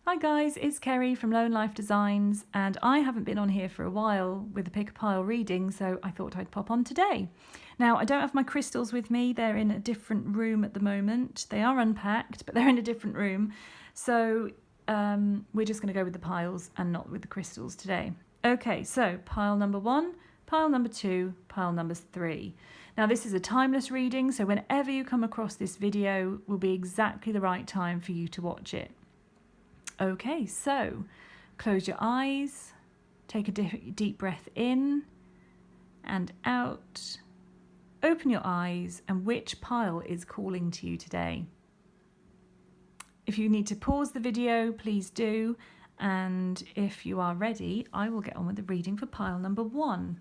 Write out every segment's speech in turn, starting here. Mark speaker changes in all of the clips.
Speaker 1: Hi guys, it's Kerry from Lone Life Designs, and I haven't been on here for a while with the Pick a Pile reading, so I thought I'd pop on today. Now, I don't have my crystals with me, they're in a different room at the moment. They are unpacked, but they're in a different room, so we're just going to go with the piles and not with the crystals today. Okay, so pile number 1, pile number 2, pile number 3. Now this is a timeless reading, so whenever you come across this video will be exactly the right time for you to watch it. Okay, so close your eyes, take a deep breath in and out, open your eyes, and which pile is calling to you today? If you need to pause the video, please do, and if you are ready, I will get on with the reading for pile number 1.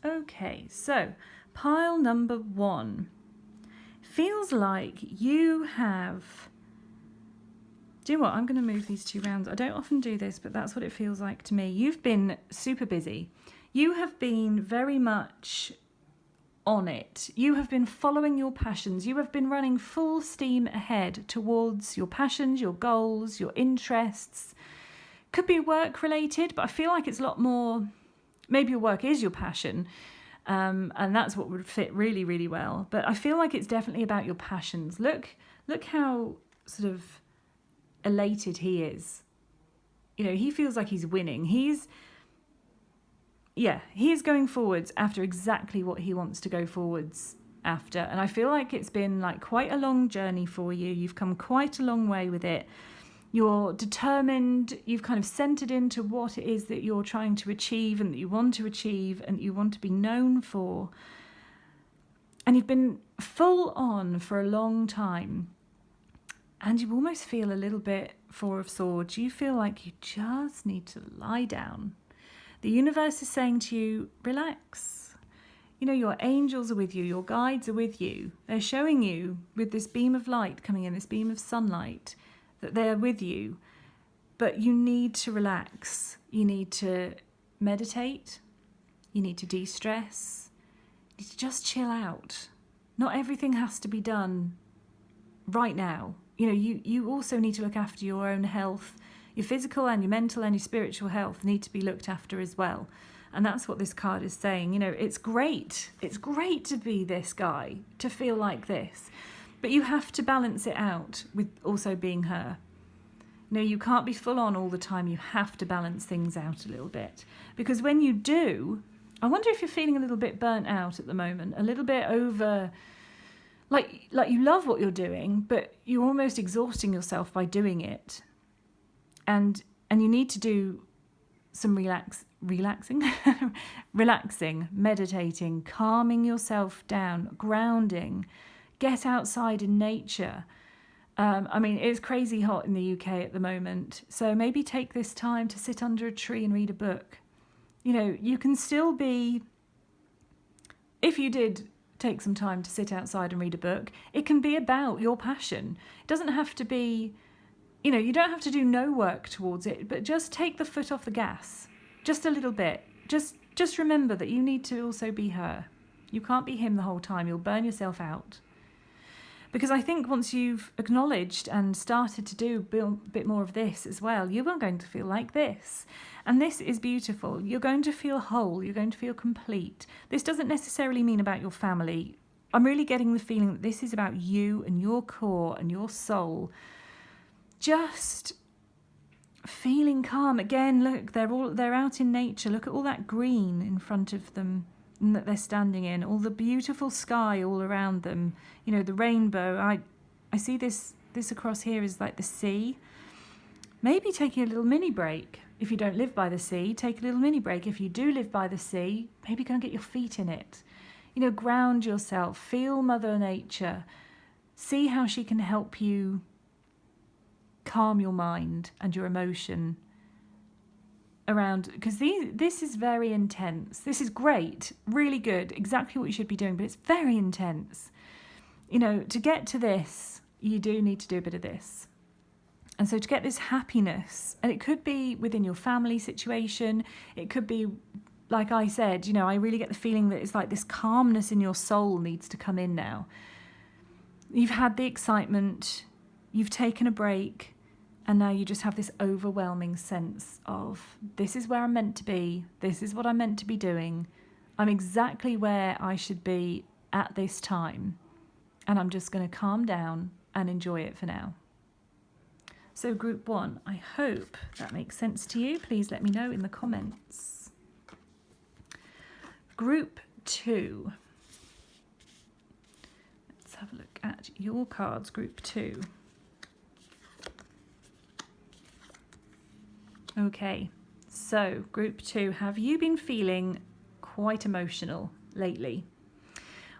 Speaker 1: Okay, so pile number 1 feels like you have... Do you know what? I'm going to move these 2 rounds. I don't often do this, but that's what it feels like to me. You've been super busy. You have been very much on it. You have been following your passions. You have been running full steam ahead towards your passions, your goals, your interests. Could be work related, but I feel like it's a lot more... Maybe your work is your passion, and that's what would fit really, really well. But I feel like it's definitely about your passions. Look how sort of elated he is. You know, he feels like he's winning. He is going forwards after exactly what he wants to go forwards after. And I feel like it's been like quite a long journey for you. You've come quite a long way with it. You're determined, you've kind of centered into what it is that you're trying to achieve and that you want to achieve and that you want to be known for. And you've been full on for a long time. And you almost feel a little bit Four of Swords. You feel like you just need to lie down. The universe is saying to you, relax. You know, your angels are with you, your guides are with you. They're showing you with this beam of light coming in, this beam of sunlight, that they're with you, but you need to relax. You need to meditate. You need to de-stress. You need to just chill out. Not everything has to be done right now. You know, you also need to look after your own health. Your physical and your mental and your spiritual health need to be looked after as well. And that's what this card is saying. You know, it's great. It's great to be this guy, to feel like this. But you have to balance it out with also being her. No, you can't be full on all the time. You have to balance things out a little bit. Because when you do, I wonder if you're feeling a little bit burnt out at the moment, a little bit over, like you love what you're doing, but you're almost exhausting yourself by doing it. And you need to do some relaxing, meditating, calming yourself down, grounding. Get outside in nature. I mean, it's crazy hot in the UK at the moment. So maybe take this time to sit under a tree and read a book. You know, you can still be, if you did take some time to sit outside and read a book, it can be about your passion. It doesn't have to be, you know, you don't have to do no work towards it, but just take the foot off the gas. Just a little bit. Just remember that you need to also be her. You can't be him the whole time. You'll burn yourself out. Because I think once you've acknowledged and started to do a bit more of this as well, you are going to feel like this. And this is beautiful. You're going to feel whole. You're going to feel complete. This doesn't necessarily mean about your family. I'm really getting the feeling that this is about you and your core and your soul. Just feeling calm. Again, look, they're out in nature. Look at all that green in front of them that they're standing in, all the beautiful sky all around them, you know, the rainbow. I see this across here is like the sea. Maybe taking a little mini break. If you don't live by the sea, take a little mini break. If you do live by the sea, maybe go and get your feet in it. You know, ground yourself, feel Mother Nature, see how she can help you calm your mind and your emotion around, because this is very intense. This is great, really good, exactly what you should be doing, but it's very intense. You know, to get to this, you do need to do a bit of this. And so to get this happiness, and it could be within your family situation, it could be like I said, you know, I really get the feeling that it's like this calmness in your soul needs to come in now. You've had the excitement, you've taken a break, and now you just have this overwhelming sense of, this is where I'm meant to be, this is what I'm meant to be doing, I'm exactly where I should be at this time, and I'm just going to calm down and enjoy it for now. So group 1, I hope that makes sense to you. Please let me know in the comments. Group 2. Let's have a look at your cards, group 2. Okay, so group 2, have you been feeling quite emotional lately?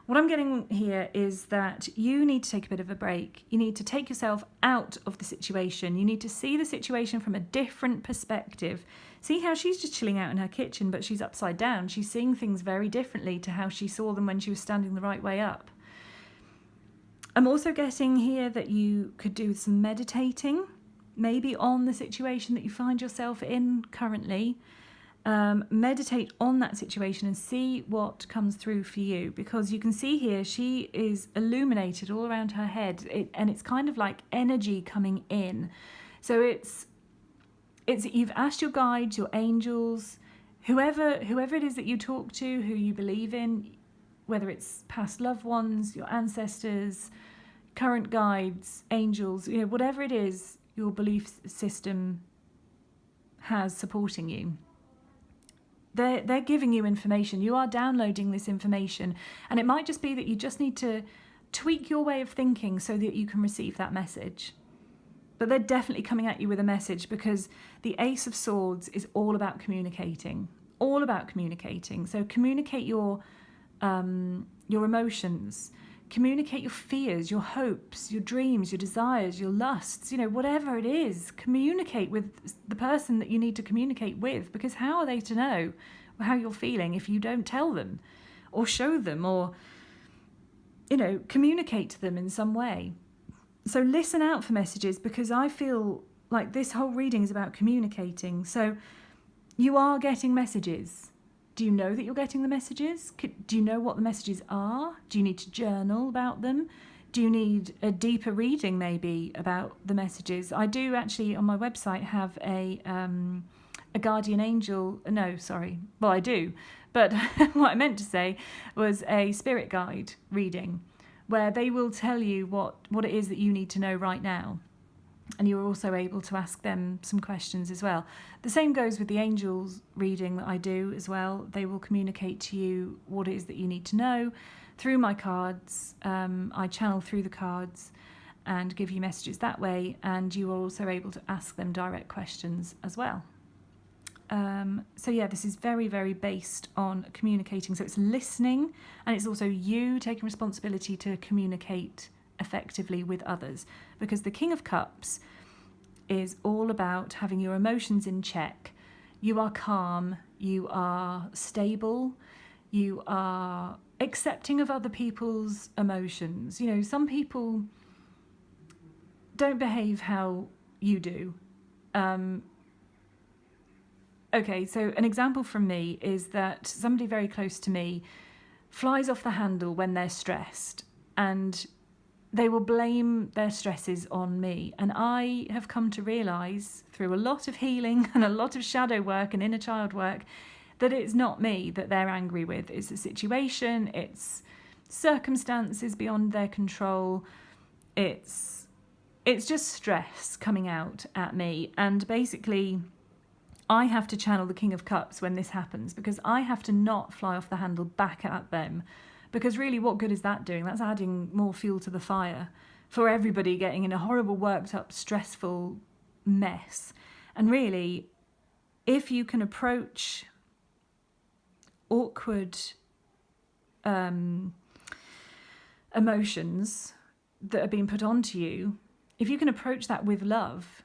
Speaker 1: What I'm getting here is that you need to take a bit of a break. You need to take yourself out of the situation. You need to see the situation from a different perspective. See how she's just chilling out in her kitchen, but she's upside down. She's seeing things very differently to how she saw them when she was standing the right way up. I'm also getting here that you could do some meditating, maybe on the situation that you find yourself in currently. Meditate on that situation and see what comes through for you, because you can see here she is illuminated all around her head, and it's kind of like energy coming in. So it's you've asked your guides, your angels, whoever it is that you talk to, who you believe in, whether it's past loved ones, your ancestors, current guides, angels, you know, whatever it is your belief system has supporting you. They're giving you information. You are downloading this information, and it might just be that you just need to tweak your way of thinking so that you can receive that message. But they're definitely coming at you with a message, because the Ace of Swords is all about communicating. All about communicating. So communicate your emotions. Communicate your fears, your hopes, your dreams, your desires, your lusts, you know, whatever it is. Communicate with the person that you need to communicate with, because how are they to know how you're feeling if you don't tell them or show them or, you know, communicate to them in some way. So listen out for messages, because I feel like this whole reading is about communicating. So you are getting messages. Do you know that you're getting the messages? Do you know what the messages are? Do you need to journal about them? Do you need a deeper reading maybe about the messages? I do actually on my website have a guardian angel. No, sorry. Well, I do. But what I meant to say was a spirit guide reading, where they will tell you what it is that you need to know right now. And you're also able to ask them some questions as well. The same goes with the angels reading that I do as well. They will communicate to you what it is that you need to know through my cards. I channel through the cards and give you messages that way. And you are also able to ask them direct questions as well. So yeah, this is very, very based on communicating. So it's listening, and it's also you taking responsibility to communicate effectively with others, because the King of Cups is all about having your emotions in check. You are calm, you are stable, you are accepting of other people's emotions. You know, some people don't behave how you do. Okay, so an example from me is that somebody very close to me flies off the handle when they're stressed, and they will blame their stresses on me. And I have come to realise through a lot of healing and a lot of shadow work and inner child work that it's not me that they're angry with. It's the situation, it's circumstances beyond their control. It's just stress coming out at me. And basically, I have to channel the King of Cups when this happens, because I have to not fly off the handle back at them. Because really, what good is that doing? That's adding more fuel to the fire for everybody getting in a horrible, worked up, stressful mess. And really, if you can approach awkward emotions that are being put onto you, if you can approach that with love,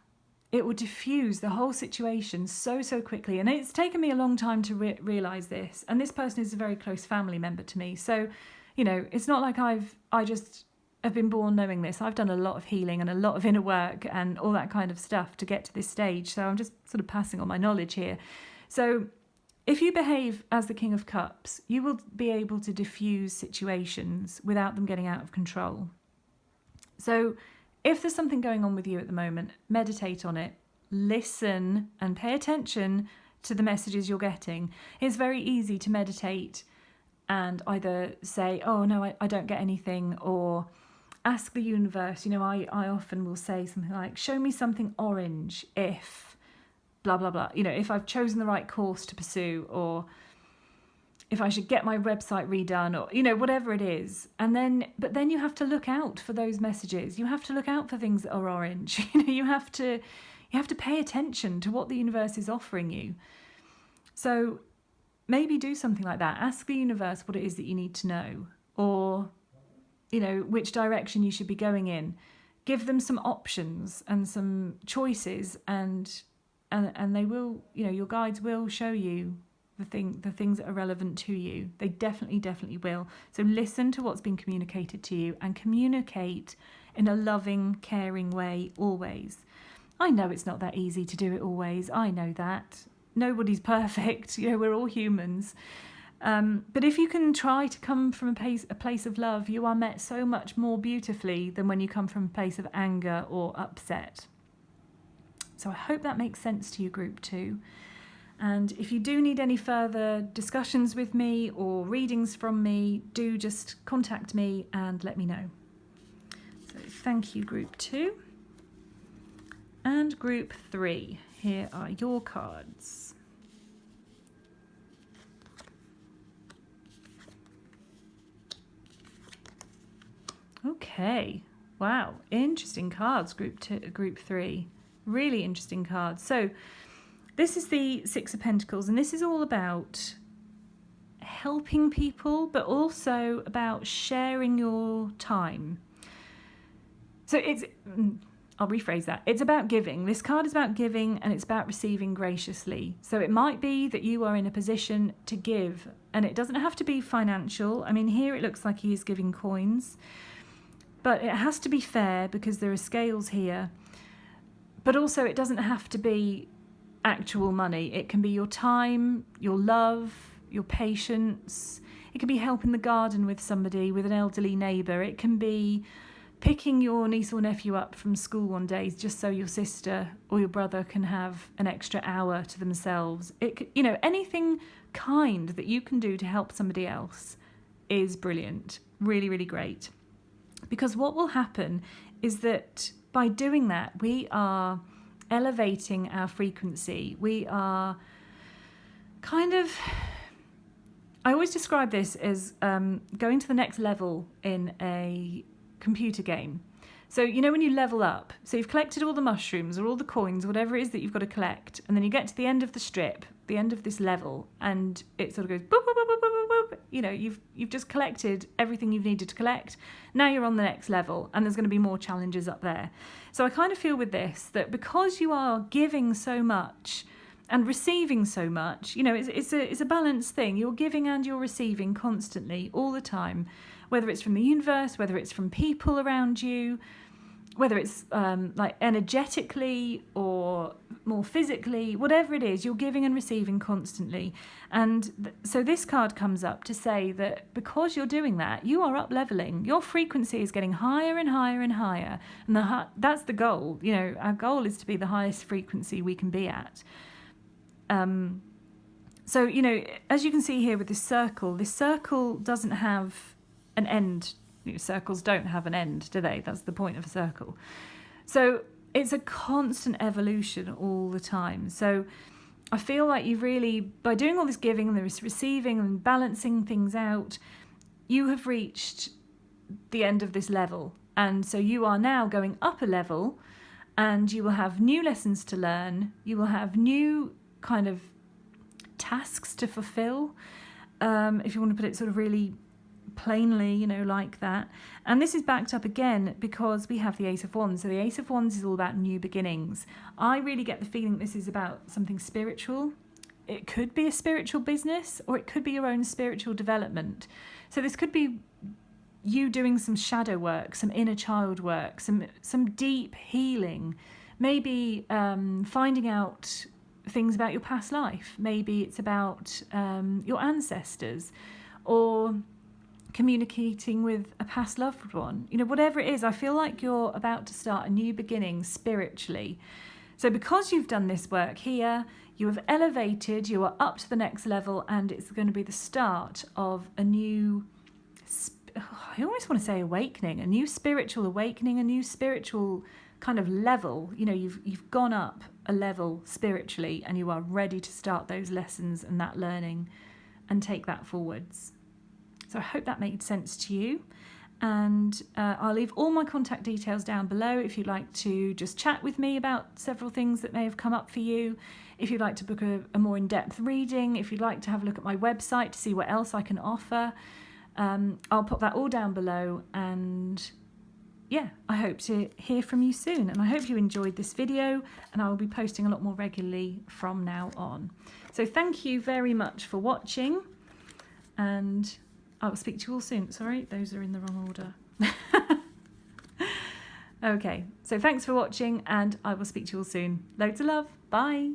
Speaker 1: it will diffuse the whole situation so quickly. And it's taken me a long time to realise this. And this person is a very close family member to me. So, you know, it's not like I just have been born knowing this. I've done a lot of healing and a lot of inner work and all that kind of stuff to get to this stage. So I'm just sort of passing on my knowledge here. So if you behave as the King of Cups, you will be able to diffuse situations without them getting out of control. So if there's something going on with you at the moment, meditate on it, listen and pay attention to the messages you're getting. It's very easy to meditate and either say, oh no, I don't get anything, or ask the universe. I often will say something like, show me something orange if blah, blah, blah. If I've chosen the right course to pursue, or if I should get my website redone, or, whatever it is. But then you have to look out for those messages. You have to look out for things that are orange. You have to pay attention to what the universe is offering you. So maybe do something like that. Ask the universe what it is that you need to know, or, which direction you should be going in. Give them some options and some choices, and they will, your guides will show you the things that are relevant to you. They definitely will. So listen to what's been communicated to you, and communicate in a loving, caring way always. I know it's not that easy to do it always. I know that. Nobody's perfect. We're all humans. But if you can try to come from a place of love, you are met so much more beautifully than when you come from a place of anger or upset. So I hope that makes sense to you, Group 2. And if you do need any further discussions with me or readings from me, do just contact me and let me know. So thank you, Group 2. And Group 3, here are your cards. Okay, wow, interesting cards, Group 3. Really interesting cards. So this is the Six of Pentacles, and this is all about helping people, but also about sharing your time. So I'll rephrase that. It's about giving. This card is about giving, and it's about receiving graciously. So it might be that you are in a position to give, and it doesn't have to be financial. I mean, here it looks like he is giving coins, but it has to be fair because there are scales here. But also it doesn't have to be actual money. It can be your time, your love, your patience. It can be helping the garden with somebody, with an elderly neighbour. It can be picking your niece or nephew up from school one day just so your sister or your brother can have an extra hour to themselves. Anything kind that you can do to help somebody else is brilliant. Really, really great. Because what will happen is that by doing that, we are elevating our frequency. We are I always describe this as going to the next level in a computer game. So, when you level up, so you've collected all the mushrooms or all the coins, whatever it is that you've got to collect, and then you get to the end of the strip, the end of this level, and it sort of goes boop, boop, boop, boop, boop, boop, boop. You've just collected everything you've needed to collect. Now you're on the next level, and there's going to be more challenges up there. So I kind of feel with this that because you are giving so much and receiving so much, it's a balanced thing. You're giving and you're receiving constantly, all the time, whether it's from the universe, whether it's from people around you, whether it's like energetically or more physically, whatever it is, you're giving and receiving constantly. And so this card comes up to say that because you're doing that, you are up leveling. Your frequency is getting higher and higher and higher. And that's the goal. Our goal is to be the highest frequency we can be at. So, as you can see here with this circle doesn't have an end. Circles don't have an end, do they? That's the point of a circle. So it's a constant evolution all the time. So I feel like you've really, by doing all this giving and this receiving and balancing things out, you have reached the end of this level. And so you are now going up a level, and you will have new lessons to learn. You will have new kind of tasks to fulfill, if you want to put it sort of really plainly, like that. And this is backed up again because we have the Ace of Wands. So the Ace of Wands is all about new beginnings. I really get the feeling this is about something spiritual. It could be a spiritual business, or it could be your own spiritual development. So this could be you doing some shadow work, some inner child work, some deep healing, maybe finding out things about your past life. Maybe it's about your ancestors, or communicating with a past loved one. You know, whatever it is, I feel like you're about to start a new beginning spiritually. So because you've done this work here, you have elevated, you are up to the next level, and it's going to be the start of a new, I almost want to say awakening, a new spiritual awakening, a new spiritual kind of level. You know, you've gone up a level spiritually, and you are ready to start those lessons and that learning and take that forwards. So I hope that made sense to you. And I'll leave all my contact details down below if you'd like to just chat with me about several things that may have come up for you. If you'd like to book a more in-depth reading, if you'd like to have a look at my website to see what else I can offer, I'll put that all down below. And yeah, I hope to hear from you soon. And I hope you enjoyed this video, and I will be posting a lot more regularly from now on. So thank you very much for watching, and I will speak to you all soon. Sorry, those are in the wrong order. Okay, so thanks for watching, and I will speak to you all soon. Loads of love. Bye.